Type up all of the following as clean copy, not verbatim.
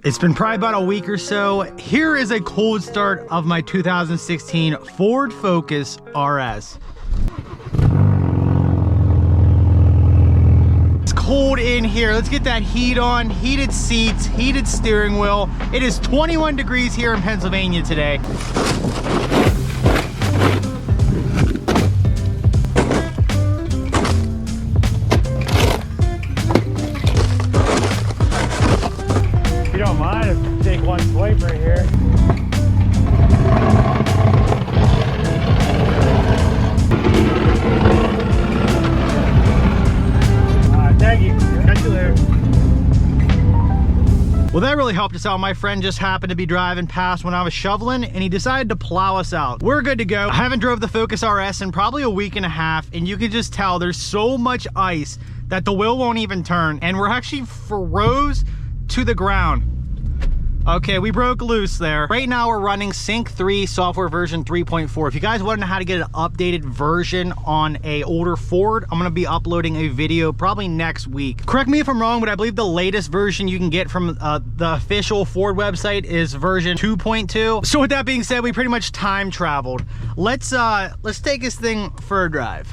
It's been probably about a week or so. Here is a cold start of my 2016 Ford Focus RS. It's cold in here. Let's get that heat on. Heated seats, heated steering wheel. It is 21 degrees here in Pennsylvania today. One swipe right here. Thank you. Catch you later. Well, that really helped us out. My friend just happened to be driving past when I was shoveling and he decided to plow us out. We're good to go. I haven't drove the Focus RS in probably a week and a half, and you can just tell there's so much ice that the wheel won't even turn, and we're actually froze to the ground. Okay, we broke loose there. Right now we're running Sync 3 software version 3.4. If you guys want to know how to get an updated version on a older Ford, I'm gonna be uploading a video probably next week. Correct me if I'm wrong, but I believe the latest version you can get from the official Ford website is version 2.2. So with that being said, we pretty much time traveled. Let's take this thing for a drive.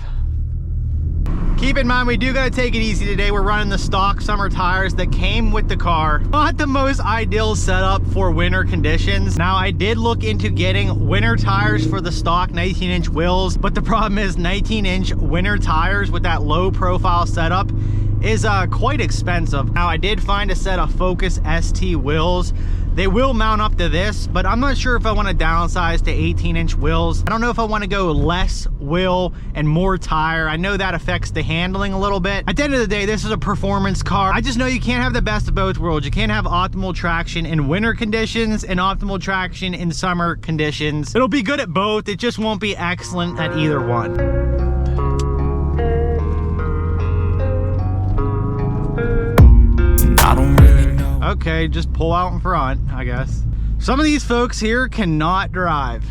Keep in mind, we do gotta take it easy today. We're running the stock summer tires that came with the car. Not the most ideal setup for winter conditions. Now, I did look into getting winter tires for the stock 19-inch wheels, but the problem is 19-inch winter tires with that low profile setup is quite expensive. Now, I did find a set of Focus ST wheels. They will mount up to this, but I'm not sure if I want to downsize to 18-inch wheels. I don't know if I want to go less wheel and more tire. I know that affects the handling a little bit. At the end of the day, this is a performance car. I just know you can't have the best of both worlds. You can't have optimal traction in winter conditions and optimal traction in summer conditions. It'll be good at both. It just won't be excellent at either one. Okay, just pull out in front, I guess. Some of these folks here cannot drive.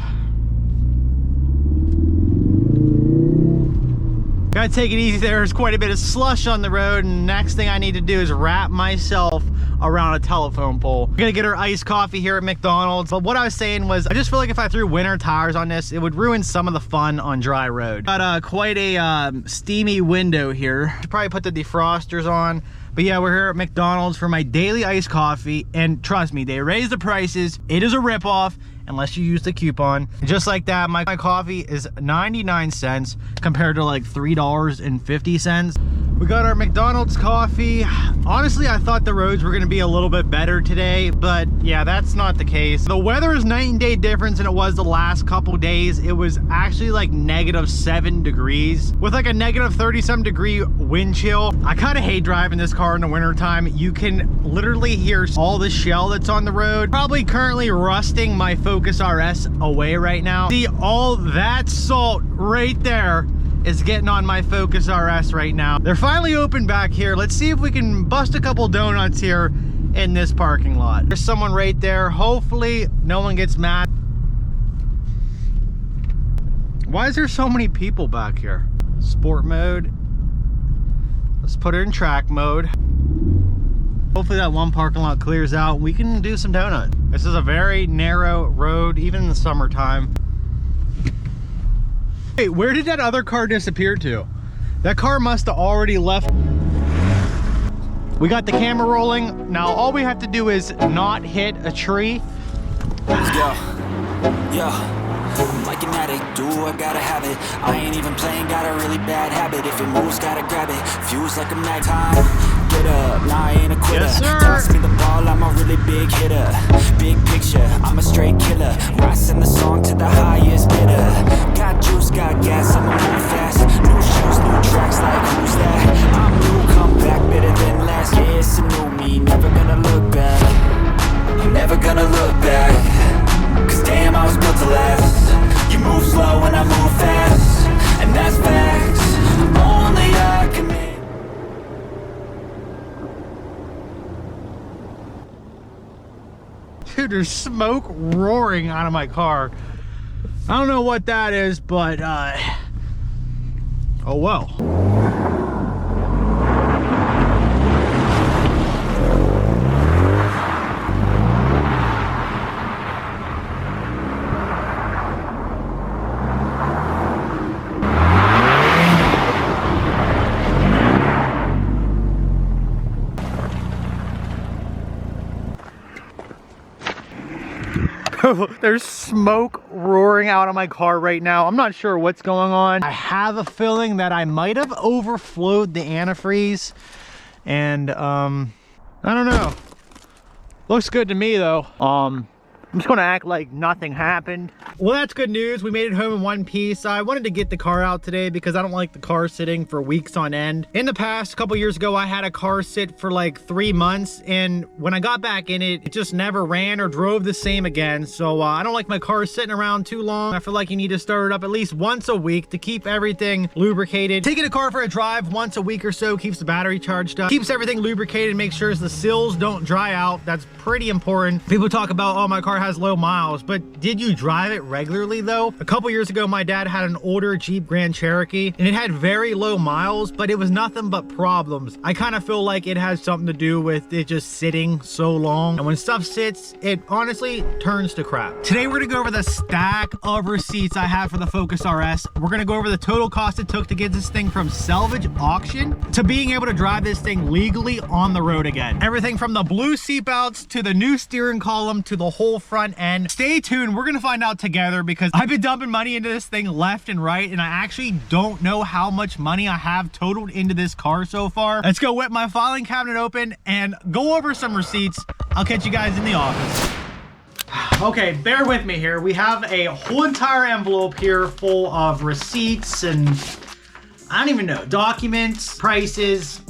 Gotta take it easy. There's quite a bit of slush on the road, and next thing I need to do is wrap myself around a telephone pole. We're gonna get our iced coffee here at McDonald's. But what I was saying was, I just feel like if I threw winter tires on this, it would ruin some of the fun on dry road. Got quite a steamy window here. Should probably put the defrosters on. But yeah, we're here at McDonald's for my daily iced coffee, and trust me, they raised the prices. It is a ripoff unless you use the coupon. And just like that, my coffee is 99 cents compared to like $3.50. We got our McDonald's coffee. Honestly, I thought the roads were gonna be a little bit better today, but yeah, that's not the case. The weather is night and day difference than it was the last couple days. It was actually like -7 degrees with like a -30-some degree wind chill. I kind of hate driving this car in the winter time. You can literally hear all the shell that's on the road. Probably currently rusting my Focus RS away right now. See all that salt right there is getting on my Focus RS right now. They're finally open back here. Let's see if we can bust a couple donuts here in this parking lot. There's someone right there. Hopefully no one gets mad. Why is there so many people back here? Sport mode. Let's put it in track mode. Hopefully that one parking lot clears out. We can do some donuts. This is a very narrow road, even in the summertime. Hey, where did that other car disappear to? That car must have already left. We got the camera rolling. Now all we have to do is not hit a tree. Yeah. I'm like an addict, do I gotta have it. I ain't even playing, got a really bad habit. If it moves, gotta grab it. Fuse like a mag time. Get up, nah, I ain't a quitter. Yes, sir. Toss me the ball, I'm a really big hitter. Big picture, I'm a straight killer. Rising the song to the highest bidder. Got juice, got gas, I'ma move fast. New shoes, new tracks, like who's that? I'm new, come back better than last. Yeah, it's a new me, never gonna look back. I'm never gonna look back. Cause damn, I was built to last. You move slow and I move fast, and that's facts. Only I can make. Dude, there's smoke roaring out of my car. I don't know what that is, but oh well. Bro, there's smoke roaring out of my car right now. I'm not sure what's going on. I have a feeling that I might have overflowed the antifreeze. And, I don't know. Looks good to me though. I'm just gonna act like nothing happened. Well, that's good news. We made it home in one piece. I wanted to get the car out today because I don't like the car sitting for weeks on end. In the past, a couple years ago, I had a car sit for like 3 months, and when I got back in it, it just never ran or drove the same again. So I don't like my car sitting around too long. I feel like you need to start it up at least once a week to keep everything lubricated. Taking a car for a drive once a week or so keeps the battery charged up, keeps everything lubricated, makes sure the seals don't dry out. That's pretty important. People talk about, oh, my car has low miles, but did you drive it regularly though? A couple years ago, my dad had an older Jeep Grand Cherokee and it had very low miles, but it was nothing but problems. I kind of feel like it has something to do with it just sitting so long. And when stuff sits, it honestly turns to crap. Today, we're gonna go over the stack of receipts I have for the Focus RS. We're gonna go over the total cost it took to get this thing from salvage auction to being able to drive this thing legally on the road again. Everything from the blue seatbelts to the new steering column to the whole front end. Stay tuned, we're gonna find out together because I've been dumping money into this thing left and right, and I actually don't know how much money I have totaled into this car so far. Let's go whip my filing cabinet open and go over some receipts. I'll catch you guys in the office. Okay, bear with me here. We have a whole entire envelope here full of receipts and I don't even know, documents, prices,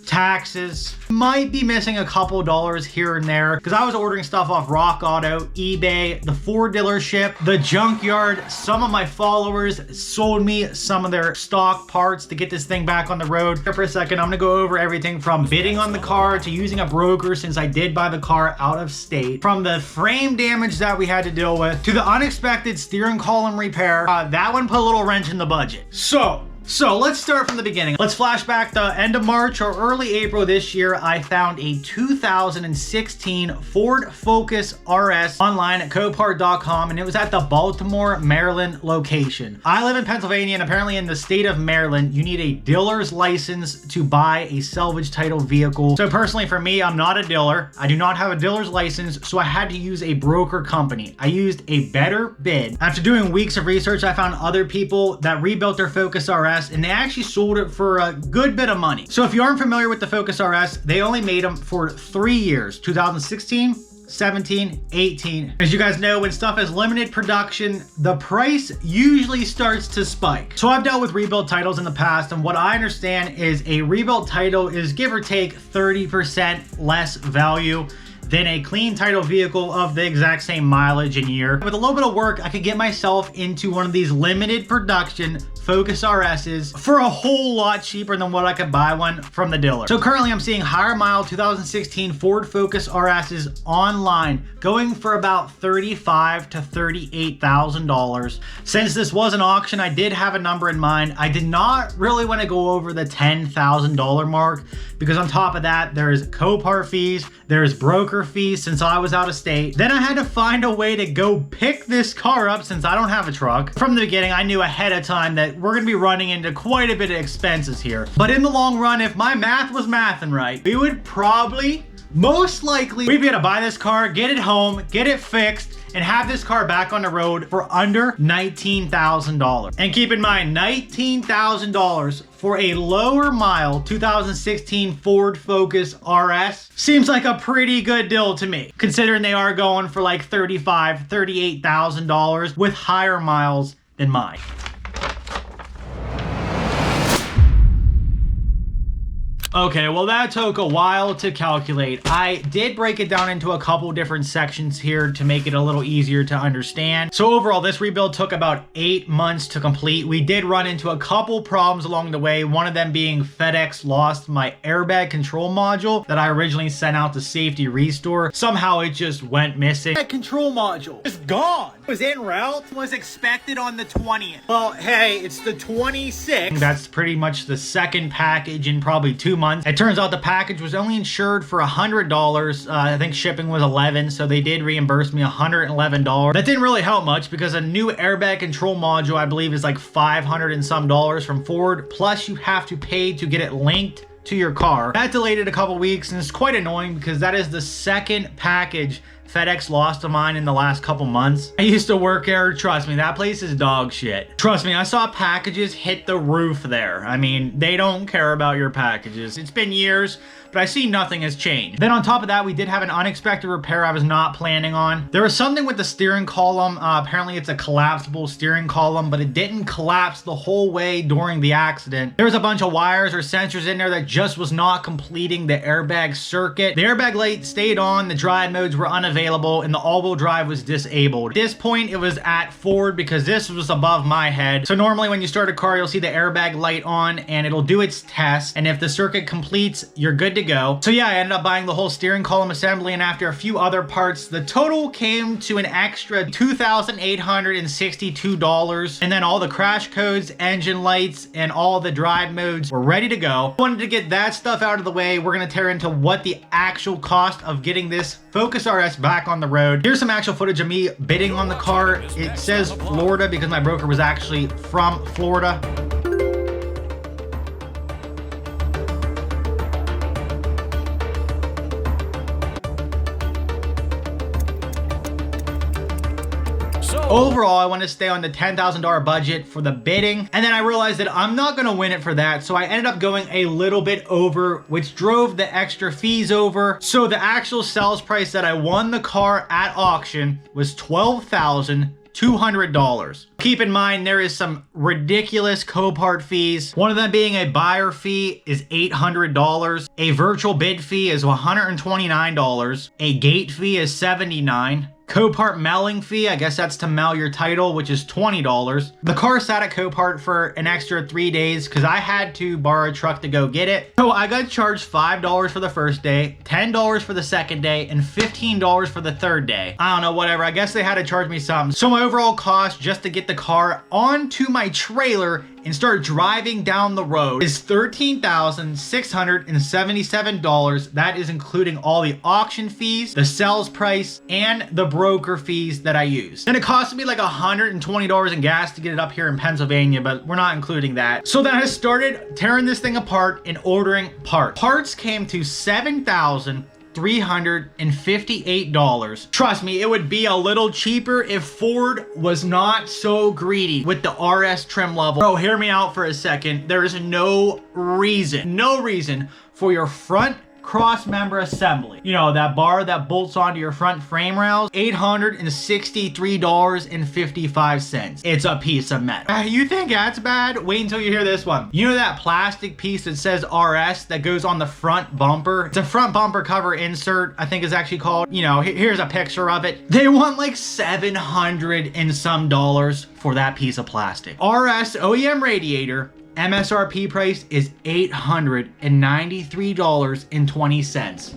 taxes. Might be missing a couple dollars here and there because I was ordering stuff off Rock Auto, eBay, the Ford dealership, the junkyard. Some of my followers sold me some of their stock parts to get this thing back on the road. Here for a second, I'm gonna go over everything from bidding on the car to using a broker since I did buy the car out of state, from the frame damage that we had to deal with to the unexpected steering column repair. That one put a little wrench in the budget. So let's start from the beginning. Let's flash back to end of March or early April this year. I found a 2016 Ford Focus RS online at Copart.com, and it was at the Baltimore, Maryland location. I live in Pennsylvania, and apparently in the state of Maryland, you need a dealer's license to buy a salvage title vehicle. So personally for me, I'm not a dealer. I do not have a dealer's license, so I had to use a broker company. I used a better bid. After doing weeks of research, I found other people that rebuilt their Focus RS and they actually sold it for a good bit of money. So if you aren't familiar with the Focus RS, they only made them for 3 years, 2016, 17, 18. As you guys know, when stuff is limited production, the price usually starts to spike. So I've dealt with rebuilt titles in the past, and what I understand is a rebuilt title is give or take 30% less value than a clean title vehicle of the exact same mileage and year. With a little bit of work, I could get myself into one of these limited production Focus RSs for a whole lot cheaper than what I could buy one from the dealer. So currently I'm seeing higher mile 2016 Ford Focus RSs online going for about $35,000 to $38,000. Since this was an auction, I did have a number in mind. I did not really want to go over the $10,000 mark because on top of that, there's Copart fees, there's broker fees since I was out of state. Then I had to find a way to go pick this car up since I don't have a truck. From the beginning, I knew ahead of time that we're gonna be running into quite a bit of expenses here. But in the long run, if my math was mathing right, we would probably, most likely, we'd be able to buy this car, get it home, get it fixed, and have this car back on the road for under $19,000. And keep in mind, $19,000 for a lower mile 2016 Ford Focus RS seems like a pretty good deal to me, considering they are going for like $35,000, $38,000 with higher miles than mine. Okay, well that took a while to calculate. I did break it down into a couple different sections here to make it a little easier to understand. So overall, this rebuild took about 8 months to complete. We did run into a couple problems along the way, one of them being FedEx lost my airbag control module that I originally sent out to Safety Restore. Somehow it just went missing. That control module is gone. It was en route, was expected on the 20th. Well, hey, it's the 26th. That's pretty much the second package in probably 2 months. It turns out the package was only insured for $100. I think shipping was $11, so they did reimburse me $111. That didn't really help much because a new airbag control module, I believe, is like $500 and some from Ford. Plus, you have to pay to get it linked to your car. That delayed it a couple weeks, and it's quite annoying because that is the second package FedEx lost of mine in the last couple months. I used to work there. Trust me, that place is dog shit. Trust me, I saw packages hit the roof there. I mean, they don't care about your packages. It's been years, but I see nothing has changed. Then on top of that, we did have an unexpected repair I was not planning on. There was something with the steering column. Apparently it's a collapsible steering column, but it didn't collapse the whole way during the accident. There was a bunch of wires or sensors in there that just was not completing the airbag circuit. The airbag light stayed on, the drive modes were unavailable, and the all-wheel drive was disabled. At this point, it was at forward because this was above my head. So normally when you start a car, you'll see the airbag light on and it'll do its test. And if the circuit completes, you're good to go. So yeah, I ended up buying the whole steering column assembly, and after a few other parts, the total came to an extra $2,862. And then all the crash codes, engine lights, and all the drive modes were ready to go. I wanted to get that stuff out of the way. We're gonna tear into what the actual cost of getting this Focus RS back on the road. Here's some actual footage of me bidding on the car. It says Florida because my broker was actually from Florida. Overall, I want to stay on the $10,000 budget for the bidding, and then I realized that I'm not going to win it for that, so I ended up going a little bit over, which drove the extra fees over. So the actual sales price that I won the car at auction was $12,200. Keep in mind, there is some ridiculous Copart fees. One of them being a buyer fee is $800. A virtual bid fee is $129. A gate fee is $79. Copart mailing fee, I guess that's to mail your title, which is $20. The car sat at Copart for an extra 3 days because I had to borrow a truck to go get it. So I got charged $5 for the first day, $10 for the second day, and $15 for the third day. I don't know, whatever. I guess they had to charge me something. So my overall cost just to get the car onto my trailer and start driving down the road is $13,677. That is including all the auction fees, the sales price, and the broker fees that I used. And it costed me like $120 in gas to get it up here in Pennsylvania, but we're not including that. So then I started tearing this thing apart and ordering parts. Parts came to $7,358. Trust me, it would be a little cheaper if Ford was not so greedy with the RS trim level. Bro, hear me out for a second. There is no reason for your front cross member assembly, you know, that bar that bolts onto your front frame rails, $863.55. It's a piece of metal. You think that's bad? Wait until you hear this one. You know that plastic piece that says RS that goes on the front bumper? It's a front bumper cover insert, I think is actually called. You know, here's a picture of it. They want like $700 and some for that piece of plastic. RS OEM radiator, MSRP price is $893.20.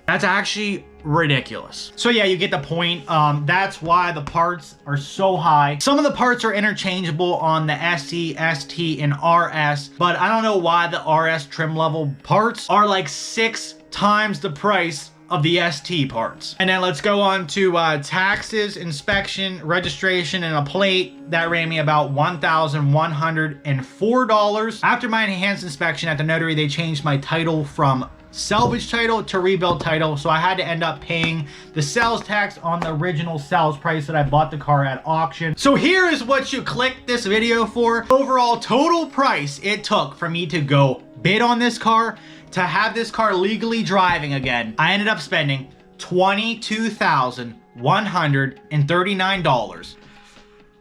That's actually ridiculous. So yeah, you get the point. That's why the parts are so high. Some of the parts are interchangeable on the SE, ST, and RS, but I don't know why the RS trim level parts are like 6 times the price of the ST parts. And then let's go on to taxes, inspection, registration, and a plate. That ran me about $1,104. After my enhanced inspection at the notary, they changed my title from salvage title to rebuild title, so I had to end up paying the sales tax on the original sales price that I bought the car at auction. So here is what you clicked this video for. Overall total price it took for me to go bid on this car, to have this car legally driving again. I ended up spending $22,139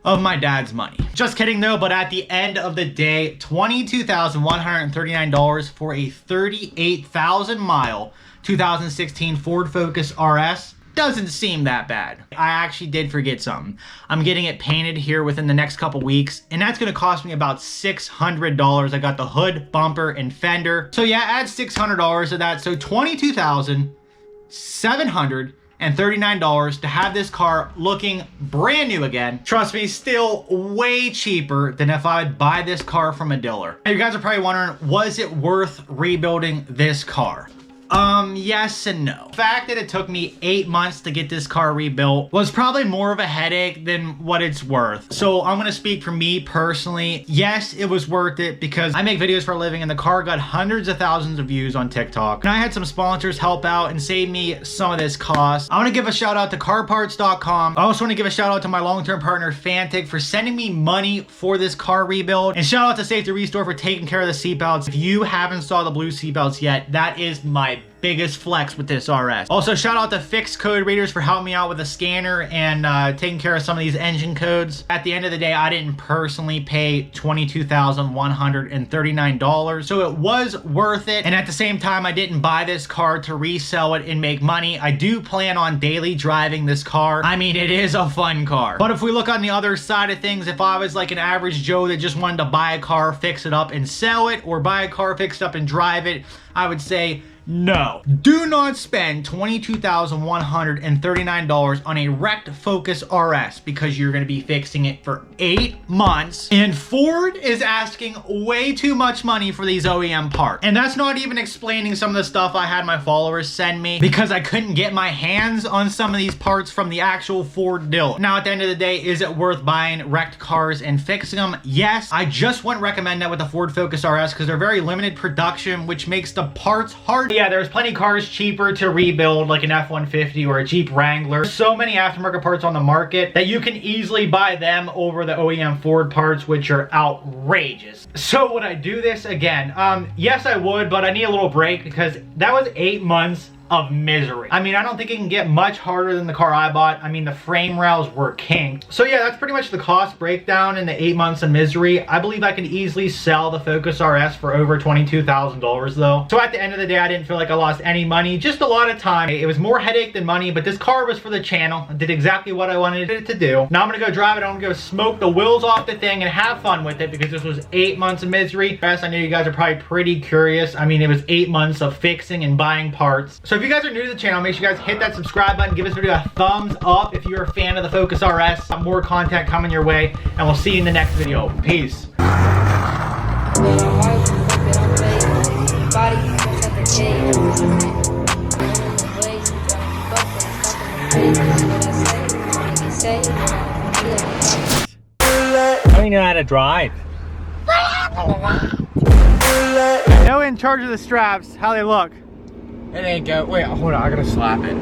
of my dad's money. Just kidding though, but at the end of the day, $22,139 for a 38,000 mile 2016 Ford Focus RS doesn't seem that bad. I actually did forget something. I'm getting it painted here within the next couple weeks, and that's gonna cost me about $600. I got the hood, bumper, and fender. So yeah, add $600 to that, so $22,739 to have this car looking brand new again. Trust me, still way cheaper than if I would buy this car from a dealer. And you guys are probably wondering, was it worth rebuilding this car? Yes and no. The fact that it took me 8 months to get this car rebuilt was probably more of a headache than what it's worth. So I'm gonna speak for me personally. Yes, it was worth it because I make videos for a living and the car got hundreds of thousands of views on TikTok. And I had some sponsors help out and save me some of this cost. I wanna give a shout out to carparts.com. I also wanna give a shout out to my long-term partner Fantic for sending me money for this car rebuild. And shout out to Safety Restore for taking care of the seatbelts. If you haven't saw the blue seatbelts yet, that is my biggest flex with this RS. Also, shout out to Fixed Code Readers for helping me out with the scanner and taking care of some of these engine codes. At the end of the day, I didn't personally pay $22,139, so it was worth it. And at the same time, I didn't buy this car to resell it and make money. I do plan on daily driving this car. I mean, it is a fun car. But if we look on the other side of things, if I was like an average Joe that just wanted to buy a car, fix it up and sell it, or buy a car, fix it up and drive it, I would say, no. Do not spend $22,139 on a wrecked Focus RS because you're going to be fixing it for 8 months. And Ford is asking way too much money for these OEM parts. And that's not even explaining some of the stuff I had my followers send me because I couldn't get my hands on some of these parts from the actual Ford dealer. Now, at the end of the day, is it worth buying wrecked cars and fixing them? Yes. I just wouldn't recommend that with the Ford Focus RS because they're very limited production, which makes the parts hard. Yeah, there's plenty of cars cheaper to rebuild, like an F-150 or a Jeep Wrangler. So many aftermarket parts on the market that you can easily buy them over the OEM Ford parts, which are outrageous. So would I do this again? Yes, I would, but I need a little break because that was 8 months of misery. I mean, I don't think it can get much harder than the car I bought. I mean, the frame rails were kinked. So yeah, that's pretty much the cost breakdown in the 8 months of misery. I believe I can easily sell the Focus RS for over $22,000 though. So at the end of the day, I didn't feel like I lost any money, just a lot of time. It was more headache than money, but this car was for the channel. I did exactly what I wanted it to do. Now I'm gonna go drive it. I'm gonna go smoke the wheels off the thing and have fun with it because this was 8 months of misery. Yes, I know you guys are probably pretty curious. I mean, it was 8 months of fixing and buying parts. So if you guys are new to the channel, make sure you guys hit that subscribe button, give this video a thumbs up if you're a fan of the Focus RS. More content coming your way, and we'll see you in the next video. Peace. I don't even know how to drive. I know in charge of the straps, how they look. It ain't go. Wait, hold on. I gotta slap it.